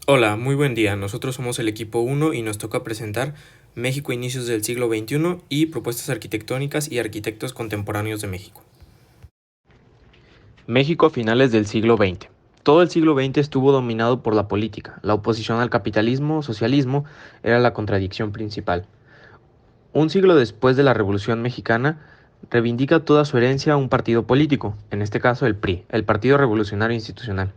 Hola, muy buen día. Nosotros somos el equipo 1 y nos toca presentar México a inicios del siglo XXI y propuestas arquitectónicas y arquitectos contemporáneos de México. México a finales del siglo XX. Todo el siglo XX estuvo dominado por la política. La oposición al capitalismo, socialismo, era la contradicción principal. Un siglo después de la Revolución Mexicana, reivindica toda su herencia a un partido político, en este caso el PRI, el Partido Revolucionario Institucional.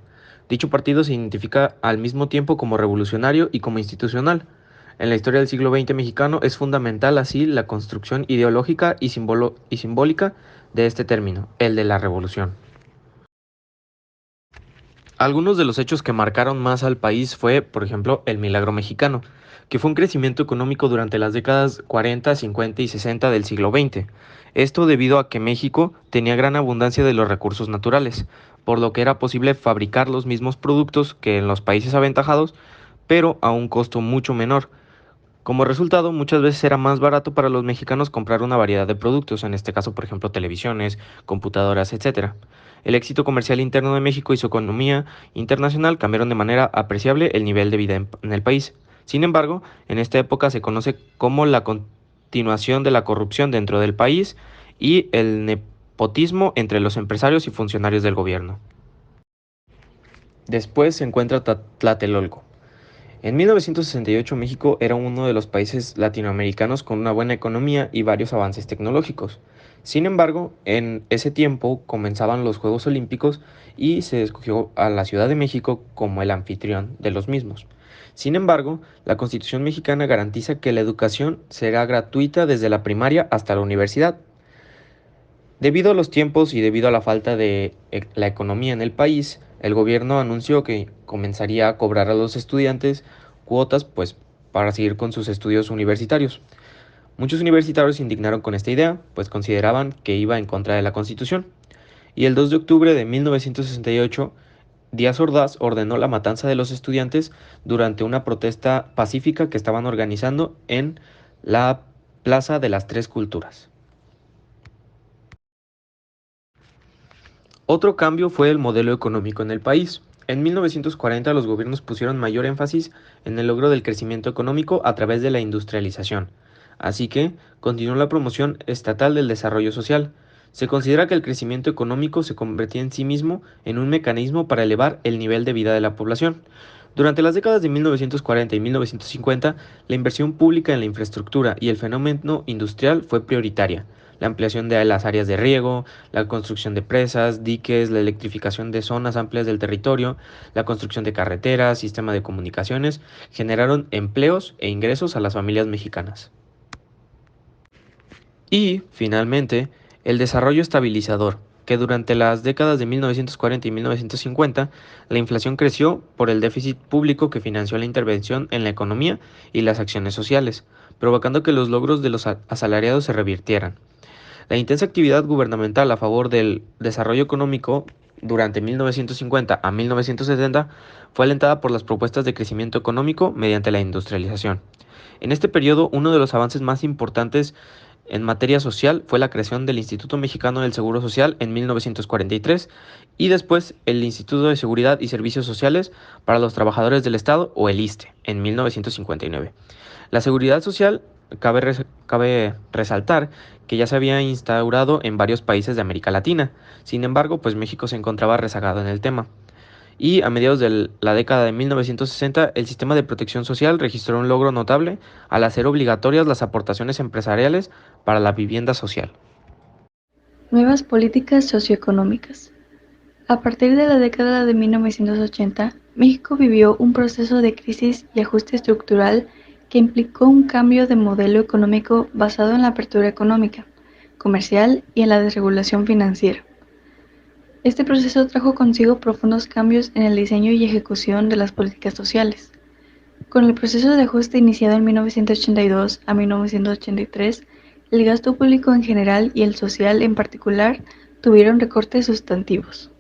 Dicho partido se identifica al mismo tiempo como revolucionario y como institucional. En la historia del siglo XX mexicano es fundamental así la construcción ideológica y simbólica de este término, el de la revolución. Algunos de los hechos que marcaron más al país fue, por ejemplo, el milagro mexicano, que fue un crecimiento económico durante las décadas 40, 50 y 60 del siglo XX. Esto debido a que México tenía gran abundancia de los recursos naturales, por lo que era posible fabricar los mismos productos que en los países aventajados, pero a un costo mucho menor. Como resultado, muchas veces era más barato para los mexicanos comprar una variedad de productos, en este caso, por ejemplo, televisiones, computadoras, etcétera. El éxito comercial interno de México y su economía internacional cambiaron de manera apreciable el nivel de vida en el país. Sin embargo, en esta época se conoce como la continuación de la corrupción dentro del país y el nepotismo entre los empresarios y funcionarios del gobierno. Después se encuentra Tlatelolco. En 1968 México era uno de los países latinoamericanos con una buena economía y varios avances tecnológicos. Sin embargo, en ese tiempo comenzaban los Juegos Olímpicos y se escogió a la Ciudad de México como el anfitrión de los mismos. Sin embargo, la Constitución mexicana garantiza que la educación será gratuita desde la primaria hasta la universidad. Debido a los tiempos y debido a la falta de la economía en el país, el gobierno anunció que comenzaría a cobrar a los estudiantes cuotas pues para seguir con sus estudios universitarios. Muchos universitarios se indignaron con esta idea, pues consideraban que iba en contra de la Constitución. Y el 2 de octubre de 1968, Díaz Ordaz ordenó la matanza de los estudiantes durante una protesta pacífica que estaban organizando en la Plaza de las Tres Culturas. Otro cambio fue el modelo económico en el país. En 1940 los gobiernos pusieron mayor énfasis en el logro del crecimiento económico a través de la industrialización. Así que continuó la promoción estatal del desarrollo social. Se considera que el crecimiento económico se convertía en sí mismo en un mecanismo para elevar el nivel de vida de la población. Durante las décadas de 1940 y 1950, la inversión pública en la infraestructura y el fenómeno industrial fue prioritaria. La ampliación de las áreas de riego, la construcción de presas, diques, la electrificación de zonas amplias del territorio, la construcción de carreteras, sistema de comunicaciones, generaron empleos e ingresos a las familias mexicanas. Y, finalmente, el desarrollo estabilizador, que durante las décadas de 1940 y 1950, la inflación creció por el déficit público que financió la intervención en la economía y las acciones sociales, provocando que los logros de los asalariados se revirtieran. La intensa actividad gubernamental a favor del desarrollo económico durante 1950 a 1970 fue alentada por las propuestas de crecimiento económico mediante la industrialización. En este periodo, uno de los avances más importantes en materia social fue la creación del Instituto Mexicano del Seguro Social en 1943 y después el Instituto de Seguridad y Servicios Sociales para los Trabajadores del Estado o el ISSSTE en 1959. La seguridad social cabe resaltar que ya se había instaurado en varios países de América Latina. Sin embargo, pues México se encontraba rezagado en el tema. Y a mediados de la década de 1960, el sistema de protección social registró un logro notable al hacer obligatorias las aportaciones empresariales para la vivienda social. Nuevas políticas socioeconómicas. A partir de la década de 1980, México vivió un proceso de crisis y ajuste estructural que implicó un cambio de modelo económico basado en la apertura económica, comercial y en la desregulación financiera. Este proceso trajo consigo profundos cambios en el diseño y ejecución de las políticas sociales. Con el proceso de ajuste iniciado en 1982 a 1983, el gasto público en general y el social en particular tuvieron recortes sustantivos.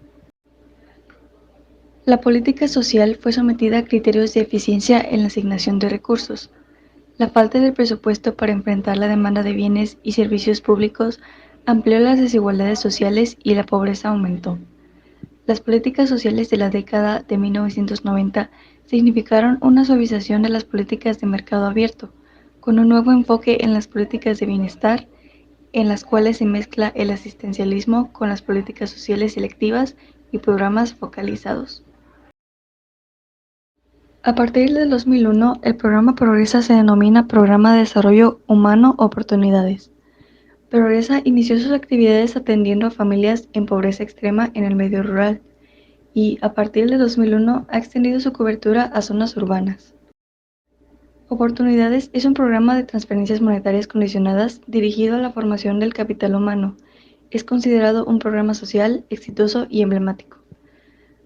La política social fue sometida a criterios de eficiencia en la asignación de recursos. La falta de presupuesto para enfrentar la demanda de bienes y servicios públicos amplió las desigualdades sociales y la pobreza aumentó. Las políticas sociales de la década de 1990 significaron una suavización de las políticas de mercado abierto, con un nuevo enfoque en las políticas de bienestar, en las cuales se mezcla el asistencialismo con las políticas sociales selectivas y programas focalizados. A partir del 2001, el programa Progresa se denomina Programa de Desarrollo Humano Oportunidades. Progresa inició sus actividades atendiendo a familias en pobreza extrema en el medio rural y, a partir de 2001, ha extendido su cobertura a zonas urbanas. Oportunidades es un programa de transferencias monetarias condicionadas dirigido a la formación del capital humano. Es considerado un programa social exitoso y emblemático.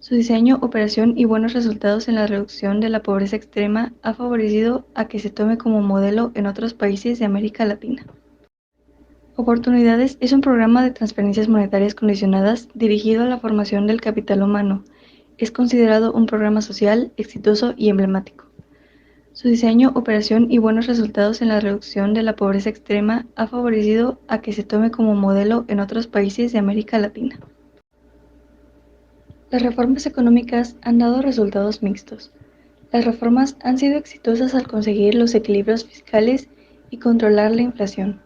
Su diseño, operación y buenos resultados en la reducción de la pobreza extrema ha favorecido a que se tome como modelo en otros países de América Latina. Oportunidades es un programa de transferencias monetarias condicionadas dirigido a la formación del capital humano. Es considerado un programa social exitoso y emblemático. Su diseño, operación y buenos resultados en la reducción de la pobreza extrema ha favorecido a que se tome como modelo en otros países de América Latina. Las reformas económicas han dado resultados mixtos. Las reformas han sido exitosas al conseguir los equilibrios fiscales y controlar la inflación.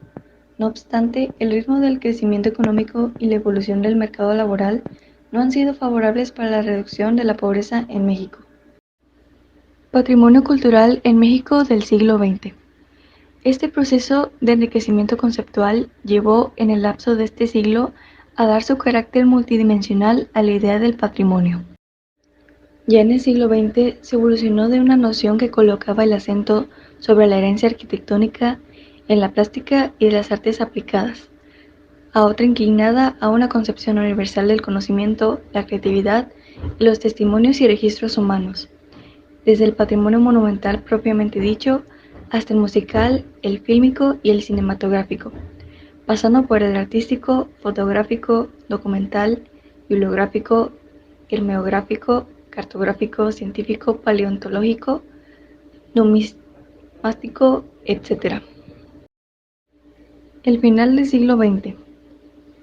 No obstante, el ritmo del crecimiento económico y la evolución del mercado laboral no han sido favorables para la reducción de la pobreza en México. Patrimonio cultural en México del siglo XX. Este proceso de enriquecimiento conceptual llevó en el lapso de este siglo a dar su carácter multidimensional a la idea del patrimonio. Ya en el siglo XX se evolucionó de una noción que colocaba el acento sobre la herencia arquitectónica en la plástica y de las artes aplicadas, a otra inclinada a una concepción universal del conocimiento, la creatividad y los testimonios y registros humanos, desde el patrimonio monumental propiamente dicho, hasta el musical, el fílmico y el cinematográfico, pasando por el artístico, fotográfico, documental, bibliográfico, hermeográfico, cartográfico, científico, paleontológico, numismático, etc. El final del siglo XX.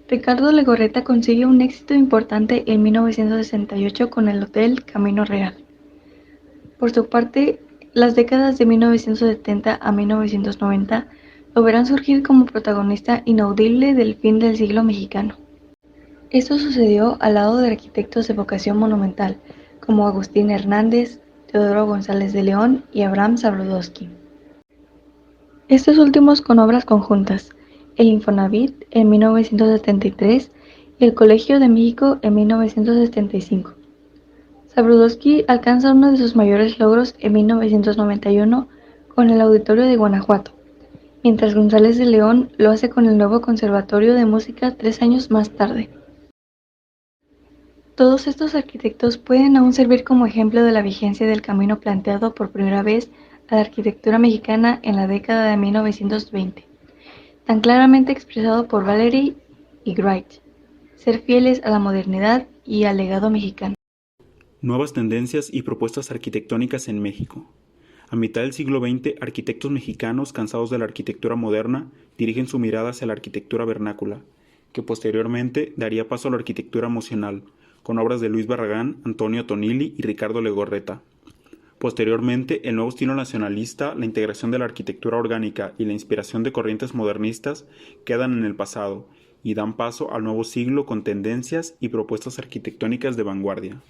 Ricardo Legorreta consigue un éxito importante en 1968 con el Hotel Camino Real. Por su parte, las décadas de 1970 a 1990 lo verán surgir como protagonista inaudible del fin del siglo mexicano. Esto sucedió al lado de arquitectos de vocación monumental, como Agustín Hernández, Teodoro González de León y Abraham Sabludowski. Estos últimos con obras conjuntas, el Infonavit en 1973 y el Colegio de México en 1975. Sabludowski alcanza uno de sus mayores logros en 1991 con el Auditorio de Guanajuato, mientras González de León lo hace con el nuevo Conservatorio de Música 3 años más tarde. Todos estos arquitectos pueden aún servir como ejemplo de la vigencia del camino planteado por primera vez a la arquitectura mexicana en la década de 1920, tan claramente expresado por Valery y Wright, ser fieles a la modernidad y al legado mexicano. Nuevas tendencias y propuestas arquitectónicas en México. A mitad del siglo XX, arquitectos mexicanos cansados de la arquitectura moderna dirigen su mirada hacia la arquitectura vernácula, que posteriormente daría paso a la arquitectura emocional, con obras de Luis Barragán, Antonio Tonili y Ricardo Legorreta. Posteriormente, el nuevo estilo nacionalista, la integración de la arquitectura orgánica y la inspiración de corrientes modernistas quedan en el pasado y dan paso al nuevo siglo con tendencias y propuestas arquitectónicas de vanguardia.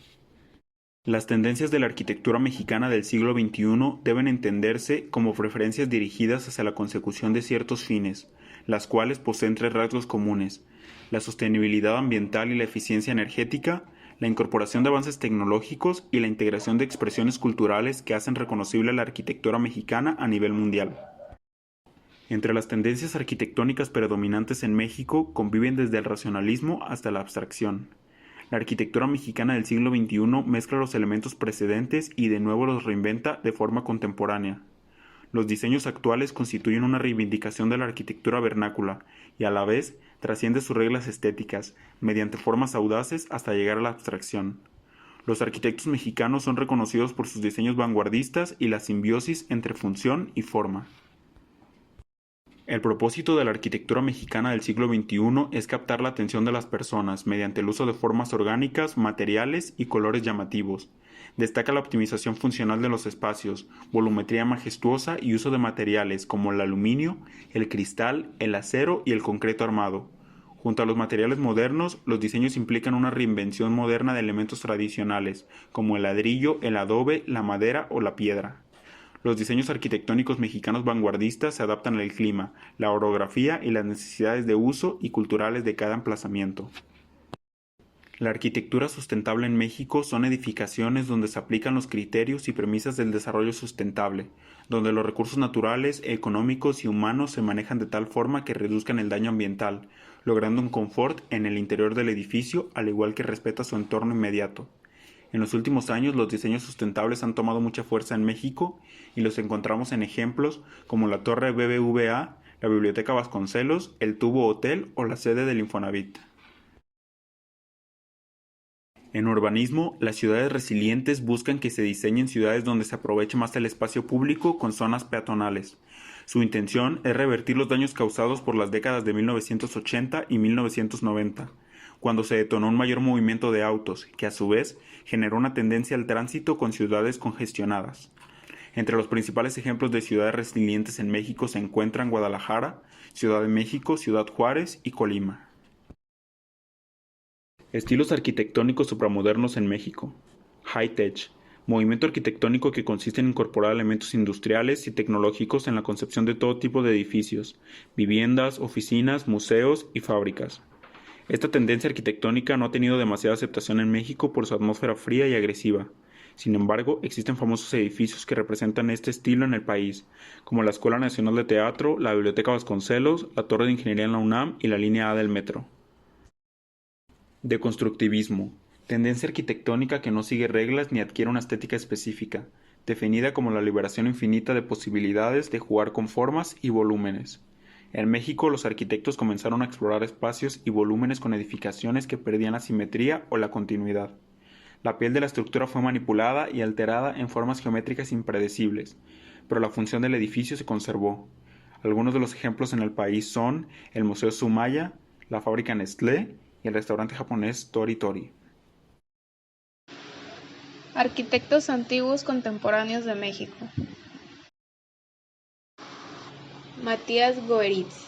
Las tendencias de la arquitectura mexicana del siglo XXI deben entenderse como preferencias dirigidas hacia la consecución de ciertos fines, las cuales poseen 3 rasgos comunes: la sostenibilidad ambiental y la eficiencia energética, la incorporación de avances tecnológicos y la integración de expresiones culturales que hacen reconocible la arquitectura mexicana a nivel mundial. Entre las tendencias arquitectónicas predominantes en México conviven desde el racionalismo hasta la abstracción. La arquitectura mexicana del siglo XXI mezcla los elementos precedentes y de nuevo los reinventa de forma contemporánea. Los diseños actuales constituyen una reivindicación de la arquitectura vernácula y a la vez trasciende sus reglas estéticas, mediante formas audaces hasta llegar a la abstracción. Los arquitectos mexicanos son reconocidos por sus diseños vanguardistas y la simbiosis entre función y forma. El propósito de la arquitectura mexicana del siglo XXI es captar la atención de las personas mediante el uso de formas orgánicas, materiales y colores llamativos, Destaca la optimización funcional de los espacios, volumetría majestuosa y uso de materiales como el aluminio, el cristal, el acero y el concreto armado. Junto a los materiales modernos, los diseños implican una reinvención moderna de elementos tradicionales, como el ladrillo, el adobe, la madera o la piedra. Los diseños arquitectónicos mexicanos vanguardistas se adaptan al clima, la orografía y las necesidades de uso y culturales de cada emplazamiento. La arquitectura sustentable en México son edificaciones donde se aplican los criterios y premisas del desarrollo sustentable, donde los recursos naturales, económicos y humanos se manejan de tal forma que reduzcan el daño ambiental, logrando un confort en el interior del edificio, al igual que respeta su entorno inmediato. En los últimos años, los diseños sustentables han tomado mucha fuerza en México y los encontramos en ejemplos como la Torre BBVA, la Biblioteca Vasconcelos, el Tubo Hotel o la sede del Infonavit. En urbanismo, las ciudades resilientes buscan que se diseñen ciudades donde se aproveche más el espacio público con zonas peatonales. Su intención es revertir los daños causados por las décadas de 1980 y 1990, cuando se detonó un mayor movimiento de autos, que a su vez generó una tendencia al tránsito con ciudades congestionadas. Entre los principales ejemplos de ciudades resilientes en México se encuentran Guadalajara, Ciudad de México, Ciudad Juárez y Colima. Estilos arquitectónicos supramodernos en México. High-Tech, movimiento arquitectónico que consiste en incorporar elementos industriales y tecnológicos en la concepción de todo tipo de edificios, viviendas, oficinas, museos y fábricas. Esta tendencia arquitectónica no ha tenido demasiada aceptación en México por su atmósfera fría y agresiva. Sin embargo, existen famosos edificios que representan este estilo en el país, como la Escuela Nacional de Teatro, la Biblioteca Vasconcelos, la Torre de Ingeniería en la UNAM y la Línea A del Metro. Deconstructivismo, tendencia arquitectónica que no sigue reglas ni adquiere una estética específica, definida como la liberación infinita de posibilidades de jugar con formas y volúmenes. En México, los arquitectos comenzaron a explorar espacios y volúmenes con edificaciones que perdían la simetría o la continuidad. La piel de la estructura fue manipulada y alterada en formas geométricas impredecibles, pero la función del edificio se conservó. Algunos de los ejemplos en el país son el Museo Sumaya, la fábrica Nestlé y el restaurante japonés Tori Tori. Arquitectos antiguos contemporáneos de México. Matías Goeritz.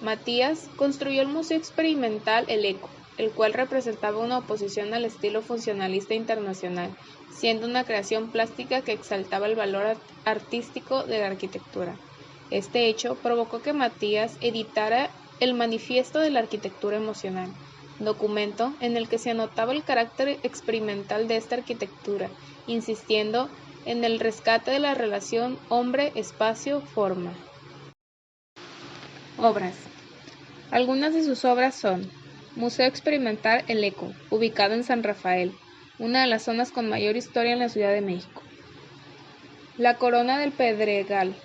Matías construyó el Museo Experimental El Eco, el cual representaba una oposición al estilo funcionalista internacional, siendo una creación plástica que exaltaba el valor artístico de la arquitectura. Este hecho provocó que Matías editara el Manifiesto de la Arquitectura Emocional, documento en el que se anotaba el carácter experimental de esta arquitectura, insistiendo en el rescate de la relación hombre-espacio-forma. Obras. Algunas de sus obras son Museo Experimental El Eco, ubicado en San Rafael, una de las zonas con mayor historia en la Ciudad de México. La Corona del Pedregal,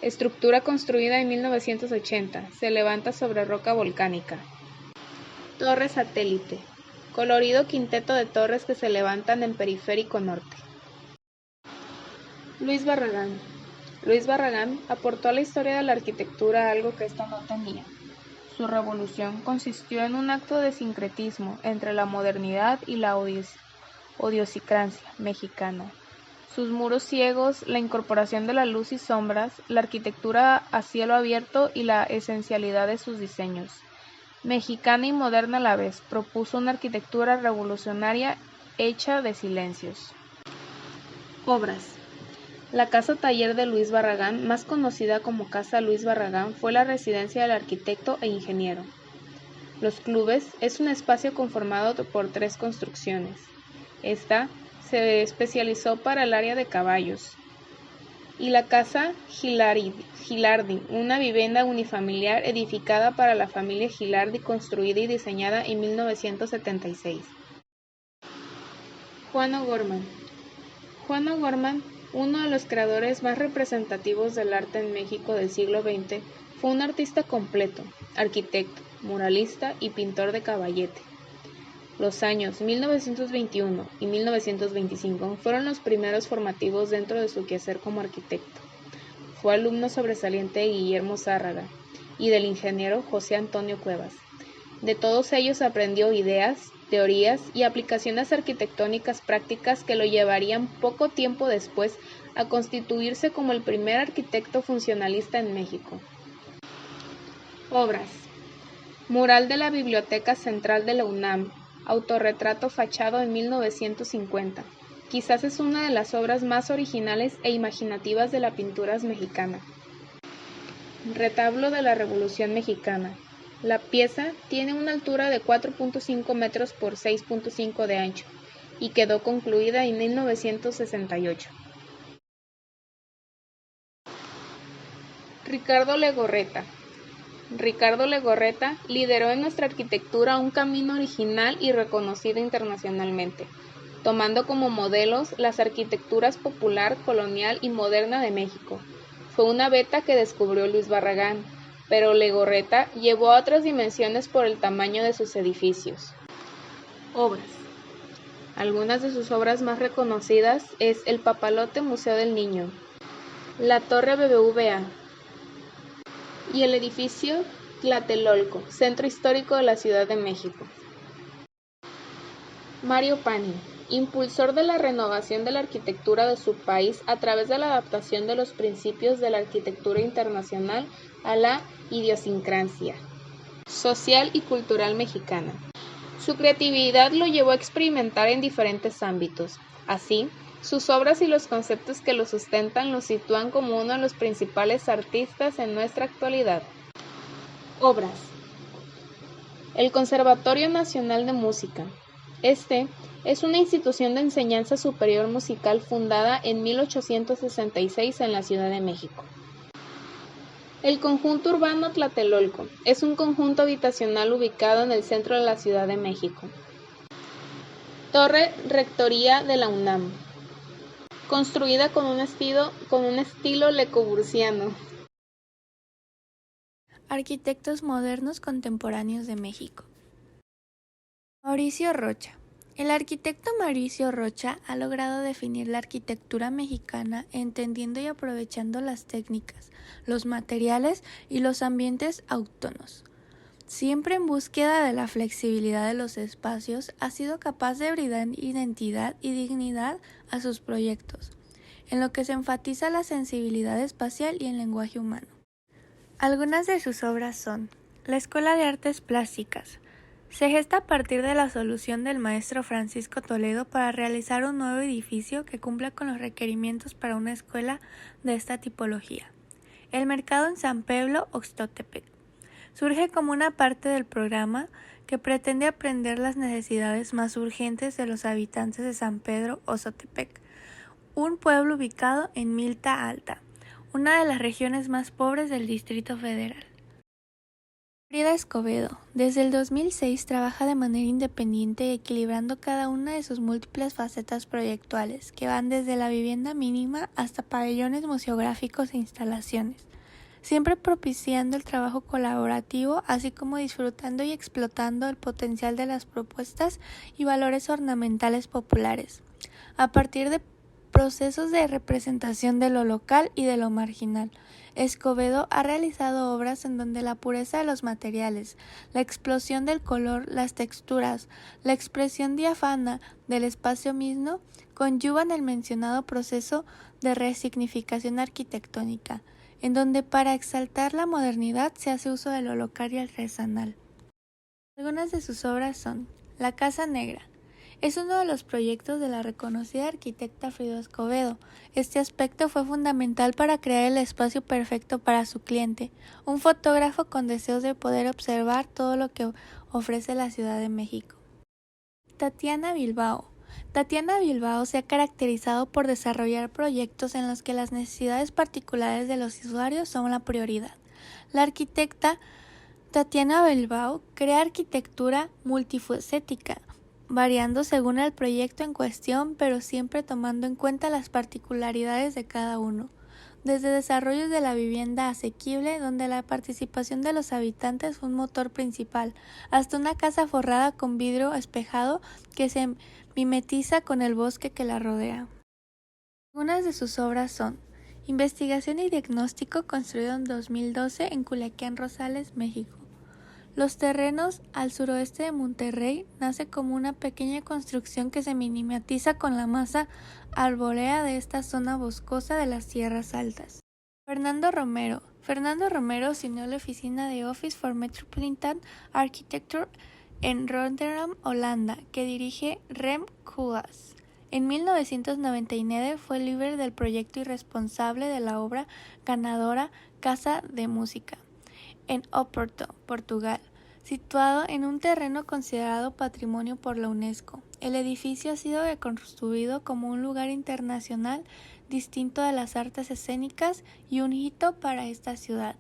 estructura construida en 1980, se levanta sobre roca volcánica. Torre Satélite, colorido quinteto de torres que se levantan en Periférico Norte. Luis Barragán. Luis Barragán aportó a la historia de la arquitectura algo que ésta no tenía. Su revolución consistió en un acto de sincretismo entre la modernidad y la idiosincrasia mexicana. Sus muros ciegos, la incorporación de la luz y sombras, la arquitectura a cielo abierto y la esencialidad de sus diseños. Mexicana y moderna a la vez, propuso una arquitectura revolucionaria hecha de silencios. Obras. La casa taller de Luis Barragán, más conocida como Casa Luis Barragán, fue la residencia del arquitecto e ingeniero. Los clubes es un espacio conformado por 3 construcciones. Esta se especializó para el área de caballos. Y la Casa Gilardi, una vivienda unifamiliar edificada para la familia Gilardi, construida y diseñada en 1976. Juan O'Gorman. Juan O'Gorman, uno de los creadores más representativos del arte en México del siglo XX, fue un artista completo, arquitecto, muralista y pintor de caballete. Los años 1921 y 1925 fueron los primeros formativos dentro de su quehacer como arquitecto. Fue alumno sobresaliente de Guillermo Zárraga y del ingeniero José Antonio Cuevas. De todos ellos aprendió ideas teorías y aplicaciones arquitectónicas prácticas que lo llevarían poco tiempo después a constituirse como el primer arquitecto funcionalista en México. Obras: mural de la Biblioteca Central de la UNAM, autorretrato fachado en 1950. Quizás es una de las obras más originales e imaginativas de la pintura mexicana. Retablo de la Revolución Mexicana. La pieza tiene una altura de 4.5 metros por 6.5 de ancho y quedó concluida en 1968. Ricardo Legorreta. Ricardo Legorreta lideró en nuestra arquitectura un camino original y reconocido internacionalmente, tomando como modelos las arquitecturas popular, colonial y moderna de México. Fue una beta que descubrió Luis Barragán, pero Legorreta llevó a otras dimensiones por el tamaño de sus edificios. Obras. Algunas de sus obras más reconocidas es el Papalote Museo del Niño, la Torre BBVA y el edificio Tlatelolco, Centro Histórico de la Ciudad de México. Mario Pani, impulsor de la renovación de la arquitectura de su país a través de la adaptación de los principios de la arquitectura internacional a la idiosincrasia social y cultural mexicana. Su creatividad lo llevó a experimentar en diferentes ámbitos. Así, sus obras y los conceptos que lo sustentan lo sitúan como uno de los principales artistas en nuestra actualidad. Obras. El Conservatorio Nacional de Música. Este es una institución de enseñanza superior musical fundada en 1866 en la Ciudad de México. El Conjunto Urbano Tlatelolco es un conjunto habitacional ubicado en el centro de la Ciudad de México. Torre Rectoría de la UNAM, construida con un estilo Le Corbusiano. Arquitectos modernos contemporáneos de México. Mauricio Rocha. El arquitecto Mauricio Rocha ha logrado definir la arquitectura mexicana entendiendo y aprovechando las técnicas, los materiales y los ambientes autóctonos. Siempre en búsqueda de la flexibilidad de los espacios, ha sido capaz de brindar identidad y dignidad a sus proyectos, en lo que se enfatiza la sensibilidad espacial y el lenguaje humano. Algunas de sus obras son: la Escuela de Artes Plásticas. Se gesta a partir de la solución del maestro Francisco Toledo para realizar un nuevo edificio que cumpla con los requerimientos para una escuela de esta tipología. El mercado en San Pedro Oxtotepec. Surge como una parte del programa que pretende atender las necesidades más urgentes de los habitantes de San Pedro Oxtotepec, un pueblo ubicado en Milpa Alta, una de las regiones más pobres del Distrito Federal. Frida Escobedo, desde el 2006 trabaja de manera independiente equilibrando cada una de sus múltiples facetas proyectuales, que van desde la vivienda mínima hasta pabellones museográficos e instalaciones, siempre propiciando el trabajo colaborativo, así como disfrutando y explotando el potencial de las propuestas y valores ornamentales populares, a partir de procesos de representación de lo local y de lo marginal. Escobedo ha realizado obras en donde la pureza de los materiales, la explosión del color, las texturas, la expresión diáfana del espacio mismo conyugan el mencionado proceso de resignificación arquitectónica, en donde para exaltar la modernidad se hace uso de lo local y artesanal. Algunas de sus obras son: La Casa Negra. Es uno de los proyectos de la reconocida arquitecta Frida Escobedo. Este aspecto fue fundamental para crear el espacio perfecto para su cliente, un fotógrafo con deseos de poder observar todo lo que ofrece la Ciudad de México. Tatiana Bilbao. Tatiana Bilbao se ha caracterizado por desarrollar proyectos en los que las necesidades particulares de los usuarios son la prioridad. La arquitecta Tatiana Bilbao crea arquitectura multifacética, variando según el proyecto en cuestión, pero siempre tomando en cuenta las particularidades de cada uno, desde desarrollos de la vivienda asequible, donde la participación de los habitantes fue un motor principal, hasta una casa forrada con vidrio espejado que se mimetiza con el bosque que la rodea. Algunas de sus obras son: Investigación y Diagnóstico, construido en 2012 en Culiacán, Rosales, México. Los terrenos al suroeste de Monterrey nace como una pequeña construcción que se mimetiza con la masa arbórea de esta zona boscosa de las tierras altas. Fernando Romero se unió a la oficina de Office for Metropolitan Architecture en Rotterdam, Holanda, que dirige Rem Koolhaas. En 1999 fue líder del proyecto y responsable de la obra ganadora Casa de Música, en Oporto, Portugal, situado en un terreno considerado patrimonio por la UNESCO. El edificio ha sido reconstruido como un lugar internacional distinto de las artes escénicas y un hito para esta ciudad.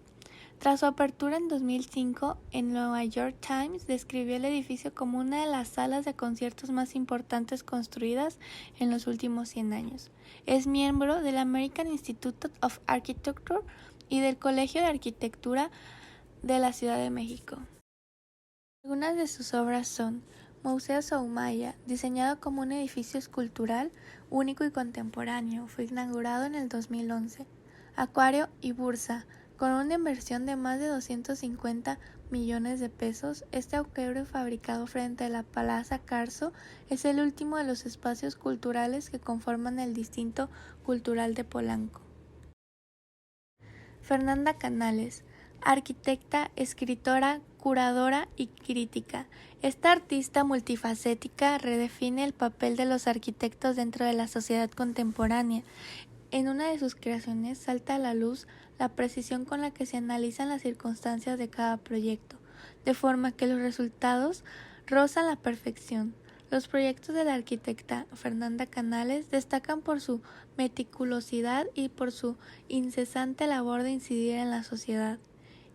Tras su apertura en 2005, el New York Times describió el edificio como una de las salas de conciertos más importantes construidas en los últimos 100 años. Es miembro del American Institute of Architecture y del Colegio de Arquitectura de la Ciudad de México. Algunas de sus obras son Museo Soumaya, diseñado como un edificio escultural único y contemporáneo, fue inaugurado en el 2011. Acuario y Bursa, con una inversión de más de 250 millones de pesos, este acuario fabricado frente a la Plaza Carso es el último de los espacios culturales que conforman el Distrito Cultural de Polanco. Fernanda Canales, arquitecta, escritora, curadora y crítica. Esta artista multifacética redefine el papel de los arquitectos dentro de la sociedad contemporánea. En una de sus creaciones salta a la luz la precisión con la que se analizan las circunstancias de cada proyecto, de forma que los resultados rozan la perfección. Los proyectos de la arquitecta Fernanda Canales destacan por su meticulosidad y por su incesante labor de incidir en la sociedad.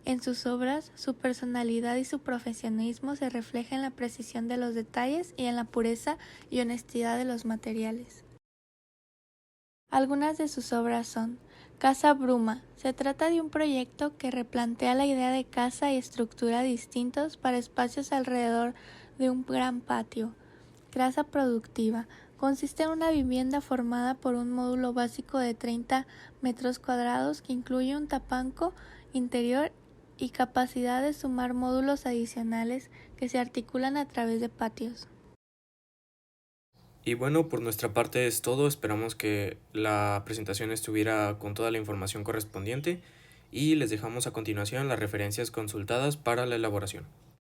En sus obras, su personalidad y su profesionalismo se refleja en la precisión de los detalles y en la pureza y honestidad de los materiales. Algunas de sus obras son Casa Bruma. Se trata de un proyecto que replantea la idea de casa y estructura distintos para espacios alrededor de un gran patio. Casa Productiva. Consiste en una vivienda formada por un módulo básico de 30 metros cuadrados que incluye un tapanco interior y capacidad de sumar módulos adicionales que se articulan a través de patios. Y bueno, por nuestra parte es todo. Esperamos que la presentación estuviera con toda la información correspondiente y les dejamos a continuación las referencias consultadas para la elaboración.